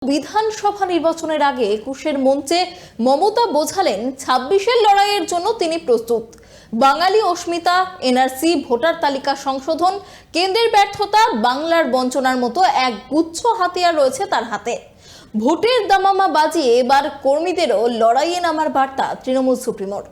বিধানসভা নির্বাচনের আগে ২১-এর মঞ্চে মমতা বোঝালেন ২৬-এর লড়াইয়ের জন্য তিনি প্রস্তুত। বাঙালি অস্মিতা, এনআরসি, ভোটার তালিকা সংশোধন, কেন্দ্রের ব্যর্থতা, বাংলার বঞ্চনার মতো এক গুচ্ছ হাতিয়ার রয়েছে তার হাতে। ভোটের দামামা বাজিয়ে এবার কর্মীদেরও লড়াইয়ে নামার বার্তা তৃণমূল সুপ্রিমোর।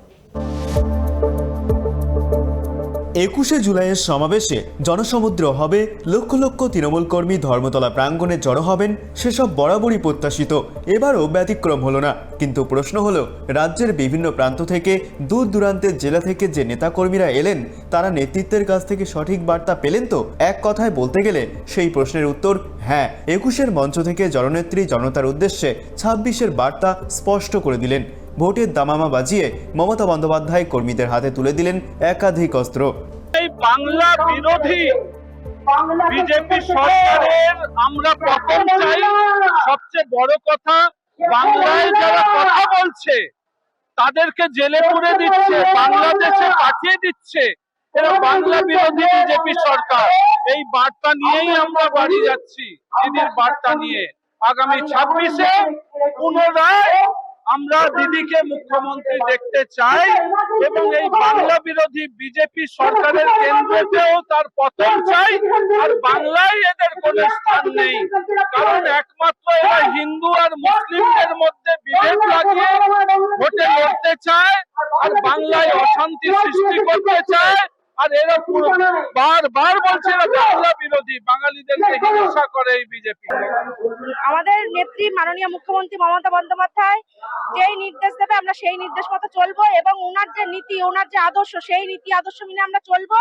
২১শে জুলাইয়ের সমাবেশে জনসমুদ্র হবে, লক্ষ লক্ষ তৃণমূল কর্মী ধর্মতলা প্রাঙ্গণে জড়ো হবেন, সেসব বরাবরই প্রত্যাশিত। এবারও ব্যতিক্রম হলো না। কিন্তু প্রশ্ন হলো, রাজ্যের বিভিন্ন প্রান্ত থেকে, দূর দূরান্তের জেলা থেকে যে নেতাকর্মীরা এলেন, তারা নেতৃত্বের কাছ থেকে সঠিক বার্তা পেলেন তো? এক কথায় বলতে গেলে সেই প্রশ্নের উত্তর হ্যাঁ। ২১-এর মঞ্চ থেকে জননেত্রী জনতার উদ্দেশ্যে ২৬-এর বার্তা স্পষ্ট করে দিলেন। ভোটের দামামা বাজিয়ে মমতা বন্দ্যোপাধ্যায় কর্মীদের হাতে তুলে দিলেন একাধিক অস্ত্র। এই বাংলা বিরোধী বিজেপি সরকারের আমরা পতন চাই। সবচেয়ে বড় কথা, বাংলায় যারা কথা বলছে তাদেরকে জেলে পুরে দিচ্ছে, বাংলাদেশে পাঠিয়ে দিচ্ছে। এরা বাংলা বিরোধী বিজেপি সরকার। এই বার্তা নিয়েই আমরা বাড়ি যাচ্ছি, দিদির বার্তা নিয়ে। আগামী ২৬-এ পুনরায় আমরা দিদিকে মুখ্যমন্ত্রী দেখতে চাই এবং এই বাংলা বিরোধী বিজেপি সরকারের কেন্দ্রেও তার পতন চাই। আর বাংলায় এদের কোনো স্থান নেই, কারণ একমাত্র এরা হিন্দু আর মুসলিমদের মধ্যে বিভেদ লাগিয়ে ভোটে লড়তে চায় আর বাংলায় অশান্তি সৃষ্টি করতে চায়। আর এরা বারবার বলছে এরা বাংলা বিরোধী, বাঙালিদেরকে হিংসা করে এই বিজেপি। আমাদের নেত্রী মাননীয় মুখ্যমন্ত্রী মমতা বন্দ্যোপাধ্যায় যেই নির্দেশ দেবে আমরা সেই নির্দেশ মতো চলবো এবং ওনার যে নীতি, ওনার যে আদর্শ, সেই নীতি আদর্শ মেনে আমরা চলবো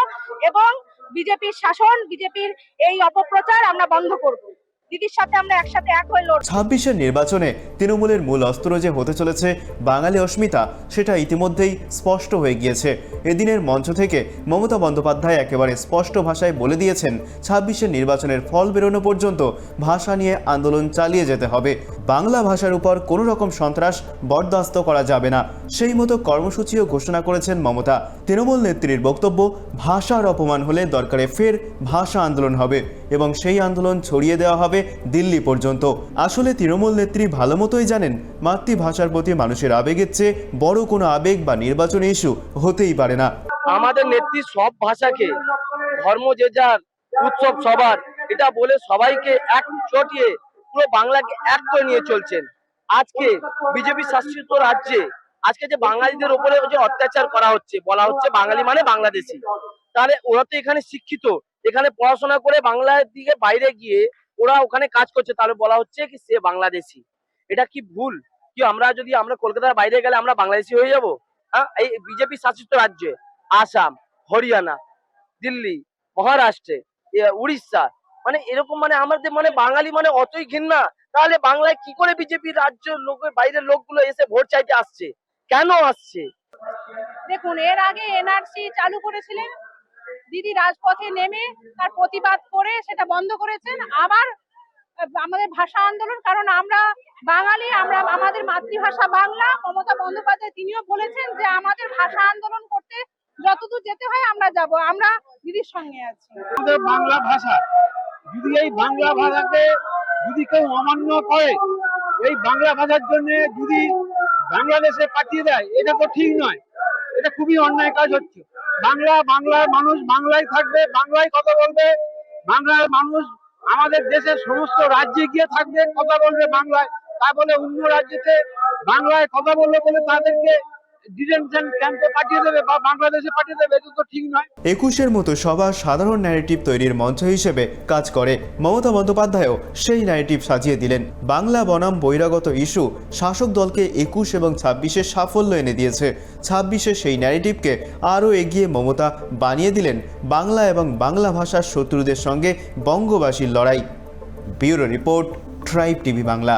এবং বিজেপির শাসন, বিজেপির এই অপপ্রচার আমরা বন্ধ করব। দিদির সাথে আমরা একসাথে এক হয়ে লড়ব। ২৬-এর নির্বাচনে তৃণমূলের মূল অস্ত্র যে হতে চলেছে বাঙালি অস্মিতা, সেটা ইতিমধ্যেই স্পষ্ট হয়ে গিয়েছে। এদিনের মঞ্চ থেকে মমতা বন্দ্যোপাধ্যায় একেবারে স্পষ্ট ভাষায় বলে দিয়েছেন, ২৬-এর নির্বাচনের ফল বেরোনো পর্যন্ত ভাষা নিয়ে আন্দোলন চালিয়ে যেতে হবে। বাংলা ভাষার উপর কোনো রকম সন্ত্রাস বরদাস্ত করা যাবে না। সেই মতো কর্মসূচিও ঘোষণা করেছেন মমতা। তৃণমূল নেত্রীর বক্তব্য, ভাষার অপমান হলে দরকারে ফের ভাষা আন্দোলন হবে এবং সেই আন্দোলন ছড়িয়ে দেওয়া হবে দিল্লি পর্যন্ত। আসলে তৃণমূল নেত্রী ভালো মতোই জানেন, মাতৃভাষার প্রতি মানুষের আবেগের চেয়ে বড় কোনো আবেগ বা নির্বাচনী ইস্যু হতেই পারে না। আমাদের নেত্রী সব ভাষাকে, ধর্ম যে যার, উৎসব সবার, এটা বলে সবাইকে এক চটিয়ে পুরো বাংলাকে এক করে নিয়ে চলছেন। আজকে বিজেপি শাসিত রাজ্যে আজকে যে বাঙালিদের উপরে যে অত্যাচার করা হচ্ছে, বলা হচ্ছে বাঙালি মানে বাংলাদেশি। তাহলে ওরা তো এখানে শিক্ষিত, এখানে পড়াশোনা করে বাংলার দিকে বাইরে গিয়ে ওরা ওখানে কাজ করছে, তাহলে বলা হচ্ছে কি সে বাংলাদেশি। এটা কি ভুল? কি আমরা কলকাতার বাইরে গেলে আমরা বাংলাদেশি হয়ে যাব? হ্যাঁ, এই বিজেপি শাসিত রাজ্যে আসাম, হরিয়ানা, দিল্লি, মহারাষ্ট্রে, উড়িষ্যা, মানে এরকম মানে আমাদের মানে বাঙালি মানে অতই ঘৃণা। তাহলে বাংলায় কি করে বিজেপি রাজ্য লোকের বাইরের লোকগুলো এসে ভোট চাইতে আসছে? কেন আসছে? দেখুন, এর আগে এনআরসি চালু করেছিলেন, দিদি রাজপথে নেমে তার প্রতিবাদ করে সেটা বন্ধ করেছেন। আবার আমাদের ভাষা আন্দোলন, কারণ আমরা বাঙালি, আমরা আমাদের মাতৃভাষা বাংলা। মমতা বন্দ্যোপাধ্যায় তিনিও বলেছেন যে আমাদের ভাষা আন্দোলন করতে যতদূর যেতে হয় আমরা যাব, আমরা দিদির সঙ্গে আছি। আমাদের বাংলা ভাষা, যদি এই বাংলা ভাষাকে যদি কেউ অমান্য করে, এই বাংলা ভাষার জন্য যদি বাংলাদেশে পাঠিয়ে দেয়, এটা তো ঠিক নয়, এটা খুবই অন্যায় কাজ হচ্ছে। বাংলার মানুষ বাংলায় থাকবে, বাংলায় কথা বলবে, বাংলার মানুষ আমাদের দেশের সমস্ত রাজ্যে গিয়ে থাকবে, কথা বলবে বাংলায়। তা বলে অন্য রাজ্যেতে বাংলায় কথা বলবে বলে তাদেরকে ডিটেনশন ক্যাম্পে পাঠিয়ে দেবে বা বাংলাদেশে পাঠিয়ে দেবে, এটা তো ঠিক নয়। ২১-এর মতো সবার সাধারণ ন্যারেটিভ তৈরির মঞ্চ হিসেবে কাজ করে। মমতা বন্দ্যোপাধ্যায়ও সেই ন্যারেটিভ সাজিয়ে দিলেন। বাংলা বনাম বহিরাগত ইস্যু শাসক দলকে ২১ এবং ২৬-এ সাফল্য এনে দিয়েছে। ২৬-এ সেই ন্যারেটিভকে আরও এগিয়ে মমতা বানিয়ে দিলেন বাংলা এবং বাংলা ভাষার শত্রুদের সঙ্গে বঙ্গবাসীর লড়াই। Bureau report, tribe TV Bangla.